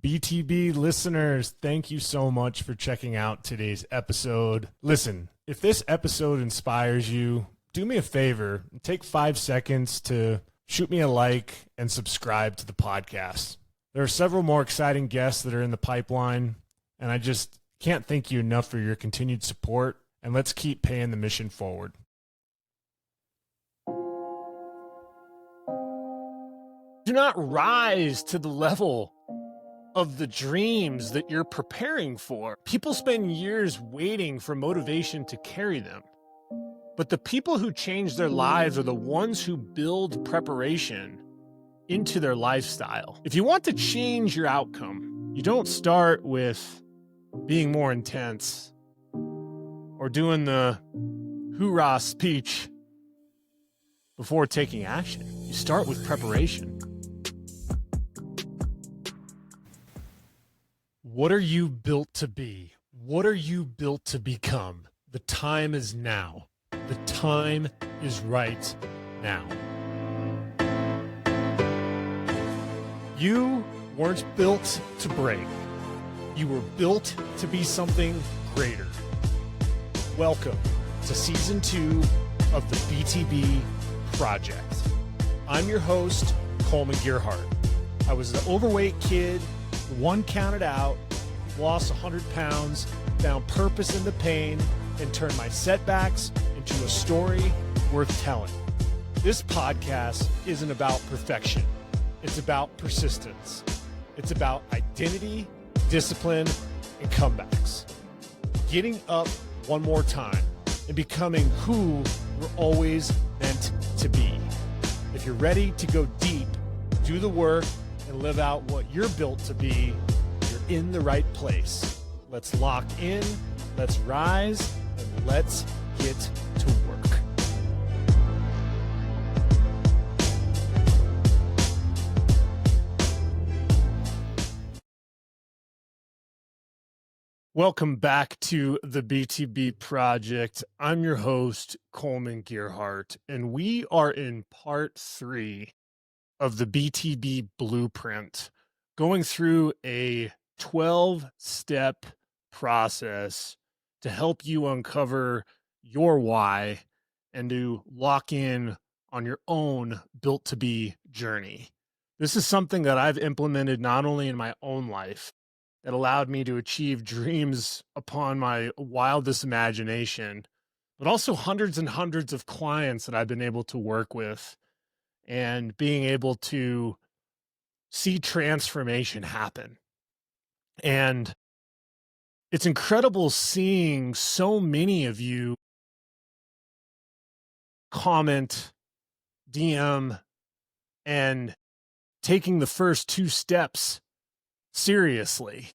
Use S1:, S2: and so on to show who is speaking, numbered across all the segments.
S1: BTB listeners, thank you so much for checking out today's episode. Listen, if this episode inspires you, do me a favor, take 5 seconds to shoot me a like and subscribe to the podcast. There are several more exciting guests that are in the pipeline, and I just can't thank you enough for your continued support, and let's keep paying the mission forward. Do not rise to the level of the dreams that you're preparing for. People spend years waiting for motivation to carry them. But the people who change their lives are the ones who build preparation into their lifestyle. If you want to change your outcome, you don't start with being more intense or doing the hoorah speech before taking action. You start with preparation. What are you built to be? What are you built to become? The time is now. The time is right now. You weren't built to break. You were built to be something greater. Welcome to Season 2 of the BTB Project. I'm your host, Kollman Gearhart. I was an overweight kid, one counted out, lost 100 pounds, found purpose in the pain, and turned my setbacks into a story worth telling. This podcast isn't about perfection. It's about persistence. It's about identity, discipline, and comebacks. Getting up one more time and becoming who we're always meant to be. If you're ready to go deep, do the work, and live out what you're built to be, you're in the right place. Let's lock in, let's rise, and let's get to work. Welcome back to the BTB Project. I'm your host, Kollman Gearhart, and we are in part 3 of the BTB Blueprint, going through a 12-step process to help you uncover your why and to lock in on your own built-to-be journey. This is something that I've implemented not only in my own life that allowed me to achieve dreams upon my wildest imagination, but also hundreds and hundreds of clients that I've been able to work with and being able to see transformation happen. And it's incredible seeing so many of you comment, DM, and taking the first 2 steps seriously,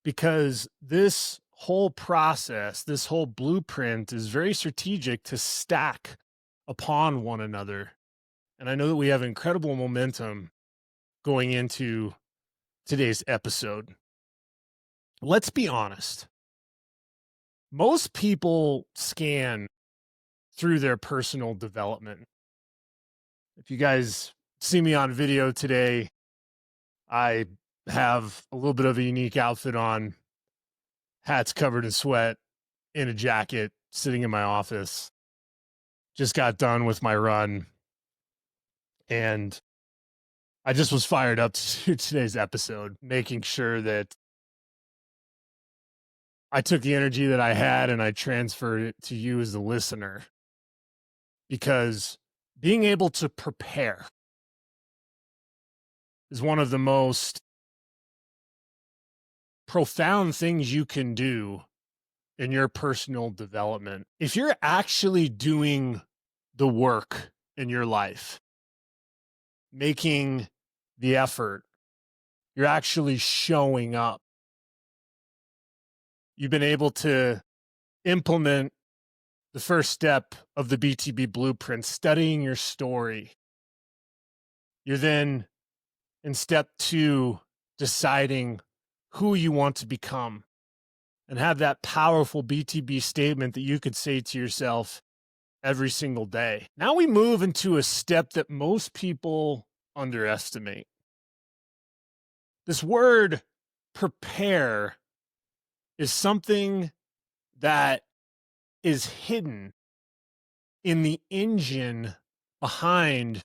S1: because this whole process, this whole blueprint is very strategic to stack upon one another. And I know that we have incredible momentum going into today's episode. Let's be honest. Most people scan through their personal development. If you guys see me on video today, I have a little bit of a unique outfit on, hats covered in sweat, in a jacket, sitting in my office. Just got done with my run. And I just was fired up to today's episode, making sure that I took the energy that I had and I transferred it to you as the listener. Because being able to prepare is one of the most profound things you can do in your personal development. If you're actually doing the work in your life, making the effort, you're actually showing up. You've been able to implement the first step of the BTB Blueprint, studying your story. You're then in step 2, deciding who you want to become and have that powerful BTB statement that you could say to yourself every single day. Now we move into a step that most people underestimate. This word prepare is something that is hidden in the engine behind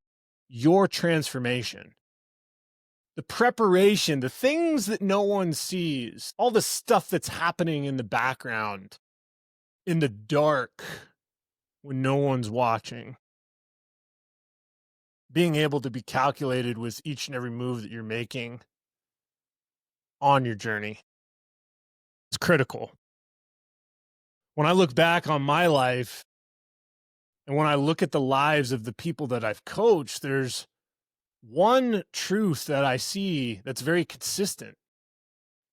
S1: your transformation. The preparation, the things that no one sees, all the stuff that's happening in the background, in the dark, when no one's watching. Being able to be calculated with each and every move that you're making on your journey. It's critical. When I look back on my life and when I look at the lives of the people that I've coached, there's one truth that I see that's very consistent.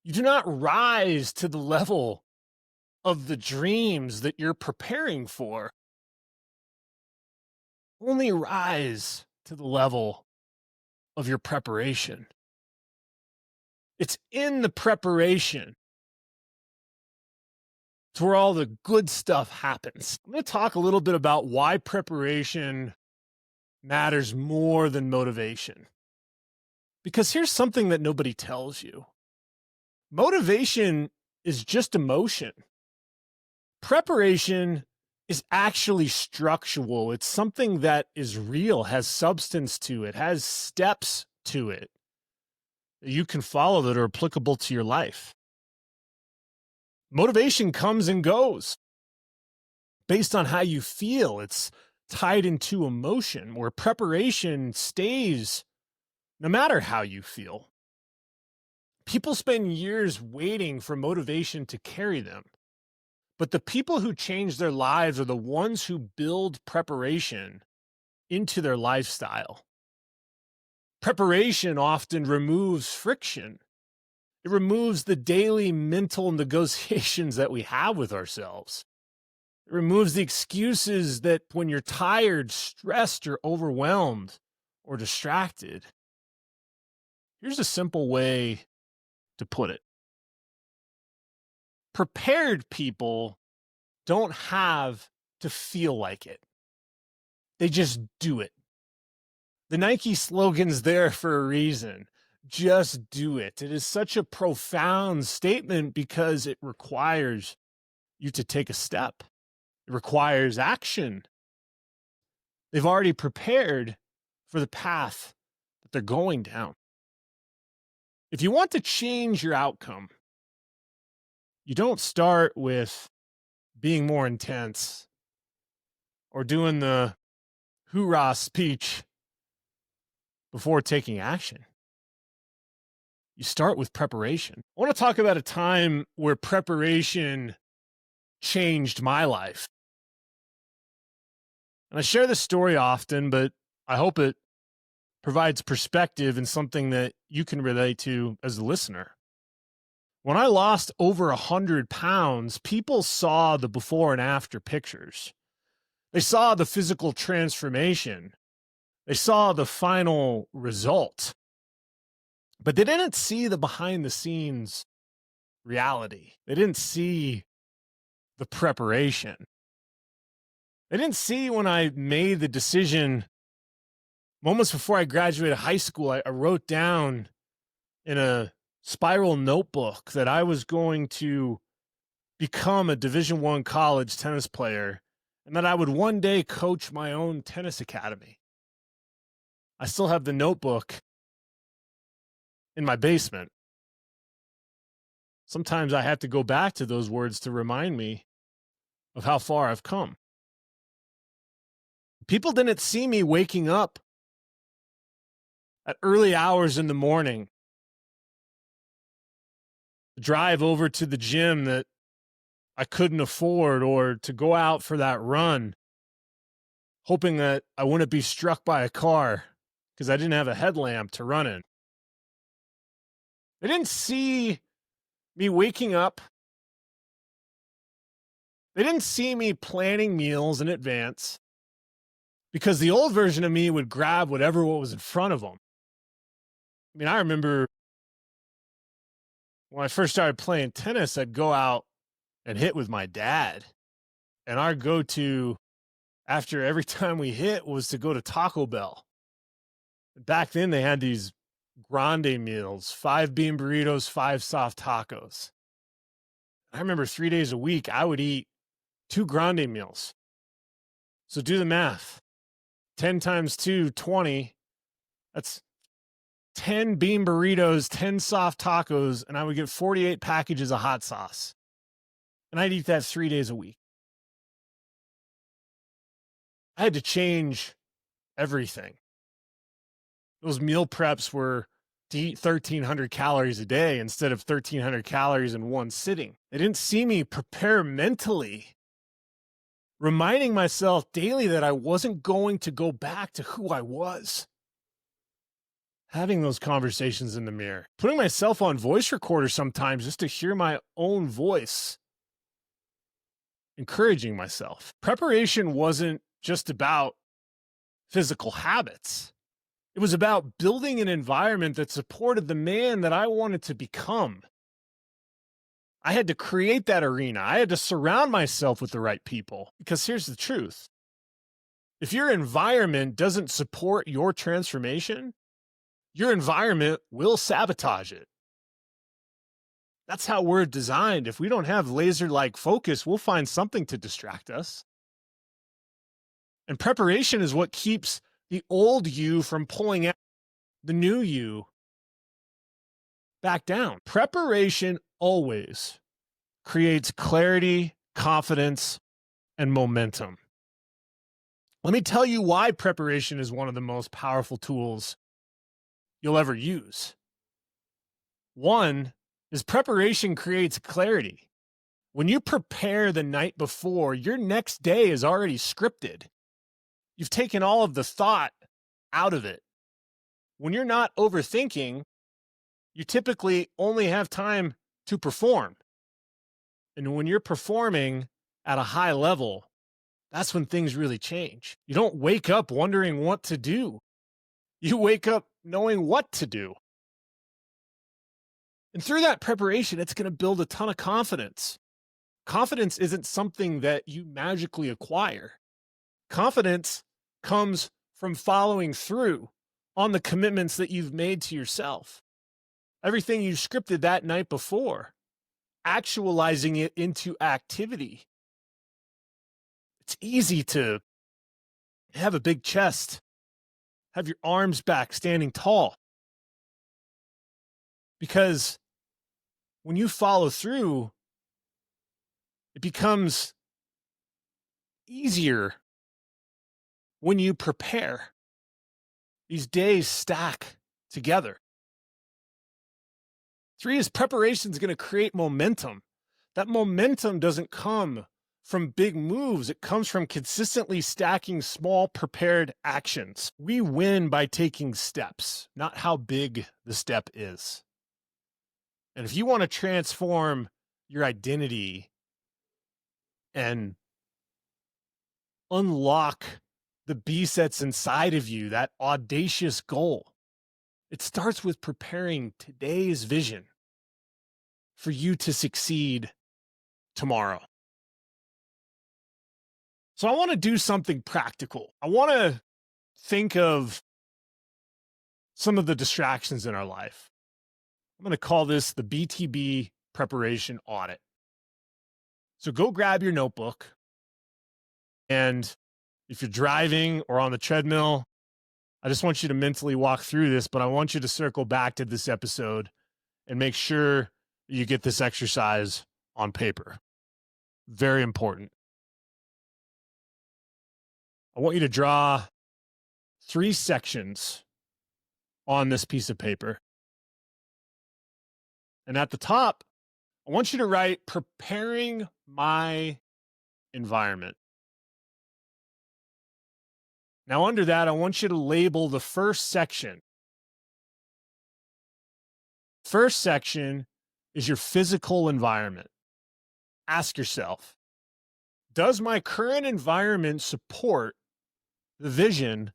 S1: You do not rise to the level of the dreams that you're preparing for. Only rise to the level of your preparation. It's in the preparation. It's where all the good stuff happens. I'm going to talk a little bit about why preparation matters more than motivation. Because here's something that nobody tells you. Motivation is just emotion. Preparation is actually structural. It's something that is real, has substance to it, has steps to it that you can follow that are applicable to your life. Motivation comes and goes based on how you feel. It's tied into emotion, where preparation stays no matter how you feel. People spend years waiting for motivation to carry them. But the people who change their lives are the ones who build preparation into their lifestyle. Preparation often removes friction. It removes the daily mental negotiations that we have with ourselves. It removes the excuses that when you're tired, stressed, or overwhelmed, or distracted. Here's a simple way to put it. Prepared people don't have to feel like it. They just do it. The Nike slogan's there for a reason. Just do it. It is such a profound statement because it requires you to take a step. It requires action. They've already prepared for the path that they're going down. If you want to change your outcome, you don't start with being more intense or doing the hoorah speech before taking action. You start with preparation. I want to talk about a time where preparation changed my life. And I share this story often, but I hope it provides perspective and something that you can relate to as a listener. When I lost over 100 pounds, people saw the before and after pictures. They saw the physical transformation. They saw the final result. But they didn't see the behind the scenes reality. They didn't see the preparation. They didn't see when I made the decision moments before I graduated high school. I wrote down in a spiral notebook that I was going to become a Division I college tennis player and that I would one day coach my own tennis academy. I still have the notebook in my basement. Sometimes I have to go back to those words to remind me of how far I've come. People didn't see me waking up at early hours in the morning, drive over to the gym that I couldn't afford, or to go out for that run, hoping that I wouldn't be struck by a car because I didn't have a headlamp to run in. They didn't see me waking up. They didn't see me planning meals in advance because the old version of me would grab whatever was in front of them. I mean, I remember when I first started playing tennis, I'd go out and hit with my dad. And our go-to after every time we hit was to go to Taco Bell. Back then they had these grande meals, 5 bean burritos, 5 soft tacos. I remember 3 days a week, I would eat 2 grande meals. So do the math. 10 times 2, 20. That's 10 bean burritos, 10 soft tacos, and I would get 48 packages of hot sauce. And I'd eat that 3 days a week. I had to change everything. Those meal preps were to eat 1,300 calories a day instead of 1,300 calories in one sitting. They didn't see me prepare mentally, reminding myself daily that I wasn't going to go back to who I was. Having those conversations in the mirror, putting myself on voice recorder sometimes just to hear my own voice, encouraging myself. Preparation wasn't just about physical habits. It was about building an environment that supported the man that I wanted to become. I had to create that arena. I had to surround myself with the right people. Because here's the truth. If your environment doesn't support your transformation, your environment will sabotage it. That's how we're designed. If we don't have laser-like focus, we'll find something to distract us. And preparation is what keeps the old you from pulling out the new you back down. Preparation always creates clarity, confidence, and momentum. Let me tell you why preparation is one of the most powerful tools you'll ever use. One is preparation creates clarity. When you prepare the night before, your next day is already scripted. You've taken all of the thought out of it. When you're not overthinking, you typically only have time to perform. And when you're performing at a high level, that's when things really change. You don't wake up wondering what to do. You wake up knowing what to do. And through that preparation, it's going to build a ton of confidence. Confidence isn't something that you magically acquire. Confidence comes from following through on the commitments that you've made to yourself. Everything you scripted that night before, actualizing it into activity. It's easy to have a big chest, have your arms back, standing tall. Because when you follow through, it becomes easier when you prepare. These days stack together. 3 is preparation is going to create momentum. That momentum doesn't come from big moves. It comes from consistently stacking small prepared actions. We win by taking steps, not how big the step is. And if you want to transform your identity and unlock the beast that's inside of you, that audacious goal, it starts with preparing today's vision for you to succeed tomorrow. So I want to do something practical. I want to think of some of the distractions in our life. I'm going to call this the BTB Preparation Audit. So go grab your notebook, and if you're driving or on the treadmill, I just want you to mentally walk through this, but I want you to circle back to this episode and make sure you get this exercise on paper. Very important. I want you to draw 3 sections on this piece of paper. And at the top, I want you to write preparing my environment. Now, under that, I want you to label the first section. First section is your physical environment. Ask yourself, does my current environment support the vision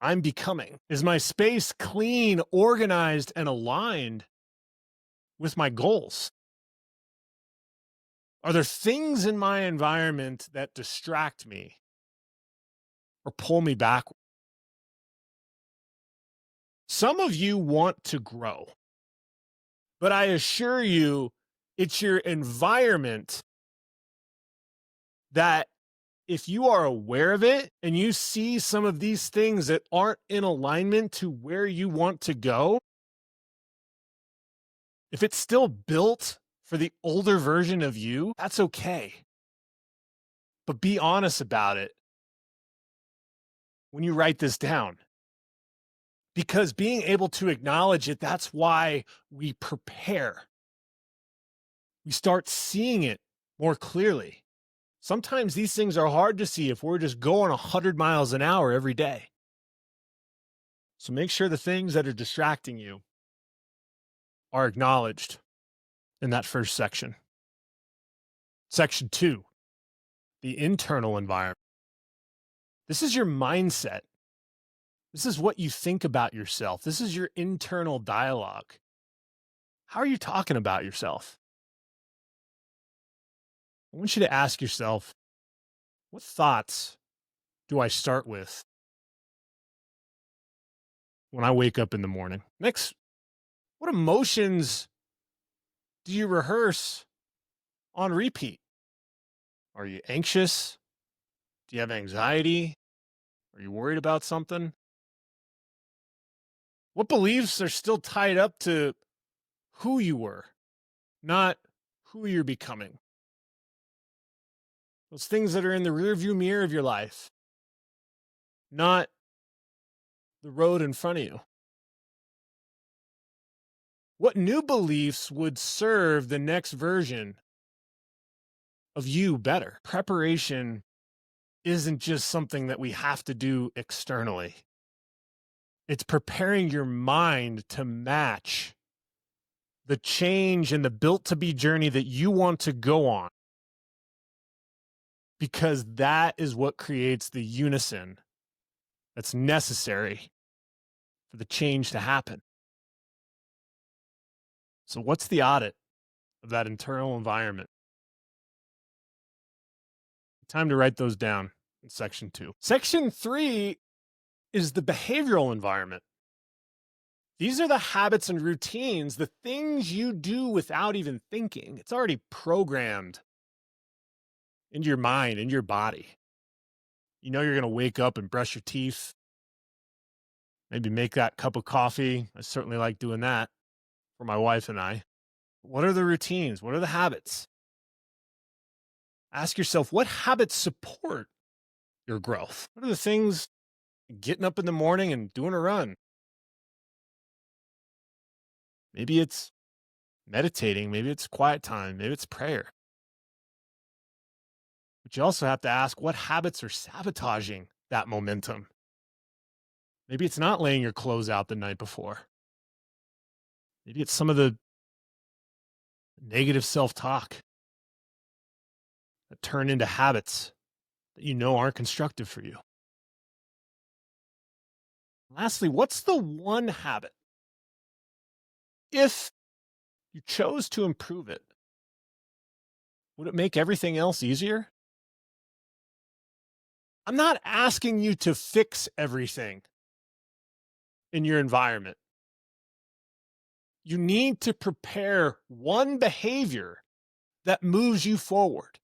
S1: I'm becoming? Is my space clean, organized, and aligned with my goals? Are there things in my environment that distract me or pull me back? Some of you want to grow, but I assure you, it's your environment that, if you are aware of it and you see some of these things that aren't in alignment to where you want to go, if it's still built for the older version of you, that's okay. But be honest about it when you write this down. Because being able to acknowledge it, that's why we prepare. We start seeing it more clearly. Sometimes these things are hard to see if we're just going 100 miles an hour every day. So make sure the things that are distracting you are acknowledged in that first section. Section 2, the internal environment. This is your mindset. This is what you think about yourself. This is your internal dialogue. How are you talking about yourself? I want you to ask yourself, what thoughts do I start with when I wake up in the morning? Next, what emotions do you rehearse on repeat? Are you anxious? Do you have anxiety? Are you worried about something? What beliefs are still tied up to who you were, not who you're becoming? Those things that are in the rearview mirror of your life, not the road in front of you. What new beliefs would serve the next version of you better? Preparation isn't just something that we have to do externally. It's preparing your mind to match the change and the built-to-be journey that you want to go on. Because that is what creates the unison that's necessary for the change to happen. So what's the audit of that internal environment? Time to write those down in section 2. Section 3 is the behavioral environment. These are the habits and routines, the things you do without even thinking. It's already programmed into your mind, into your body. You know you're going to wake up and brush your teeth, maybe make that cup of coffee. I certainly like doing that for my wife and I. What are the routines? What are the habits? Ask yourself, what habits support your growth? What are the things? Getting up in the morning and doing a run. Maybe it's meditating. Maybe it's quiet time. Maybe it's prayer. But you also have to ask, what habits are sabotaging that momentum? Maybe it's not laying your clothes out the night before. Maybe it's some of the negative self-talk that turn into habits that you know aren't constructive for you. Lastly, what's the one habit, if you chose to improve it, would it make everything else easier? I'm not asking you to fix everything in your environment. You need to prepare one behavior that moves you forward.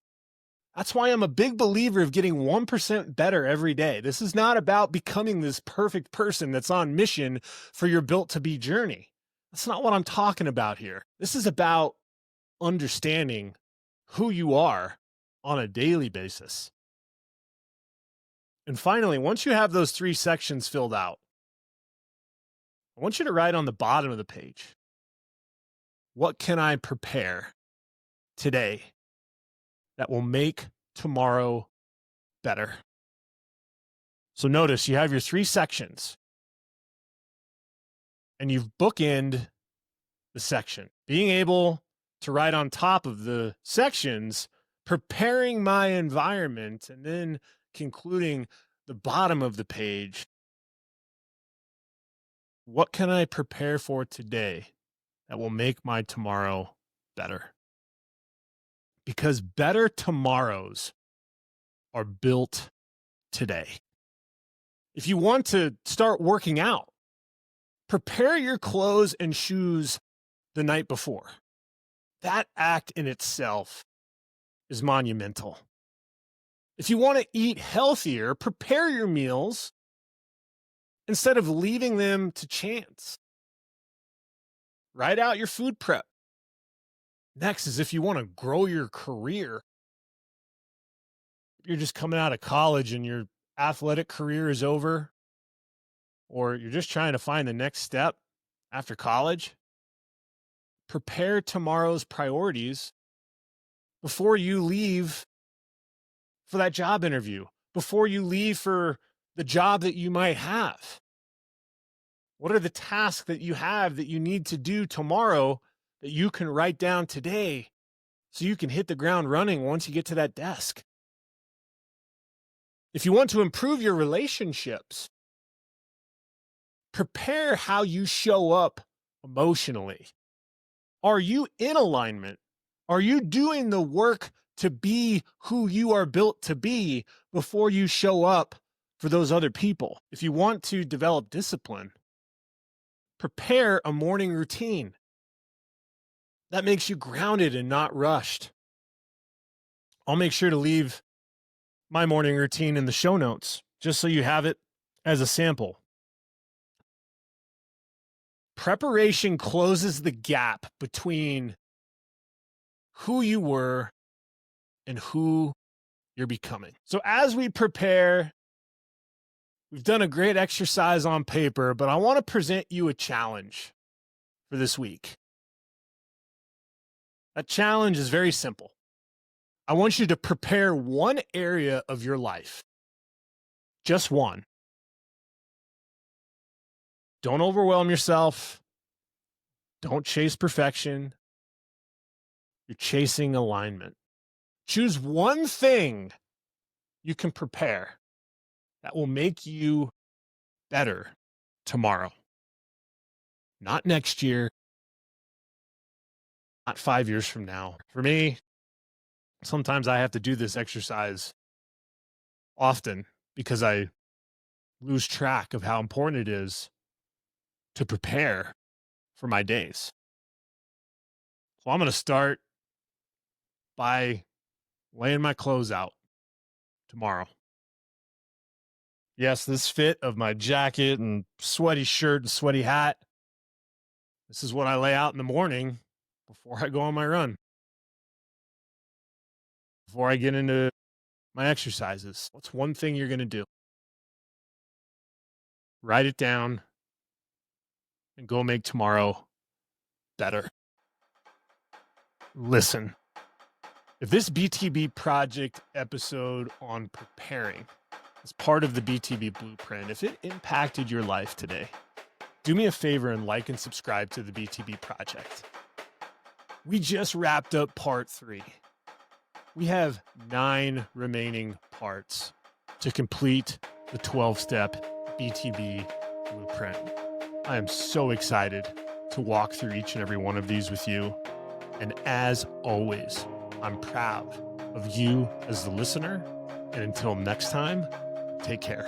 S1: That's why I'm a big believer of getting 1% better every day. This is not about becoming this perfect person that's on mission for your built-to-be journey. That's not what I'm talking about here. This is about understanding who you are on a daily basis. And finally, once you have those 3 sections filled out, I want you to write on the bottom of the page, what can I prepare today that will make tomorrow better? So notice you have your 3 sections and you've bookended the section. Being able to write on top of the sections, preparing my environment, and then concluding the bottom of the page. What can I prepare for today that will make my tomorrow better? Because better tomorrows are built today. If you want to start working out, Prepare your clothes and shoes the night before. That act in itself is monumental. If you want to eat healthier, prepare your meals instead of leaving them to chance. Write out your food prep. Next is if you want to grow your career. You're just coming out of college and your athletic career is over, or you're just trying to find the next step after college. Prepare tomorrow's priorities before you leave for that job interview, before you leave for the job that you might have. What are the tasks that you have that you need to do tomorrow that you can write down today so you can hit the ground running once you get to that desk? If you want to improve your relationships, prepare how you show up emotionally. Are you in alignment? Are you doing the work to be who you are built to be before you show up for those other people? If you want to develop discipline, prepare a morning routine that makes you grounded and not rushed. I'll make sure to leave my morning routine in the show notes, just so you have it as a sample. Preparation closes the gap between who you were and who you're becoming. So as we prepare, we've done a great exercise on paper, but I want to present you a challenge for this week. That challenge is very simple. I want you to prepare one area of your life, just one. Don't overwhelm yourself. Don't chase perfection. You're chasing alignment. Choose one thing you can prepare that will make you better tomorrow. Not next year, not 5 years from now. For me, sometimes I have to do this exercise often because I lose track of how important it is to prepare for my days. So I'm going to start by laying my clothes out tomorrow. Yes, this fit of my jacket and sweaty shirt and sweaty hat, this is what I lay out in the morning before I go on my run. Before I get into my exercises. What's one thing you're going to do? Write it down and go make tomorrow better. Listen, if this BTB project episode on preparing is part of the BTB Blueprint, if it impacted your life today, do me a favor and like and subscribe to the BTB project. We just wrapped up part 3. We have 9 remaining parts to complete the 12-step BTB Blueprint. I am so excited to walk through each and every one of these with you. And as always, I'm proud of you as the listener. And until next time, take care.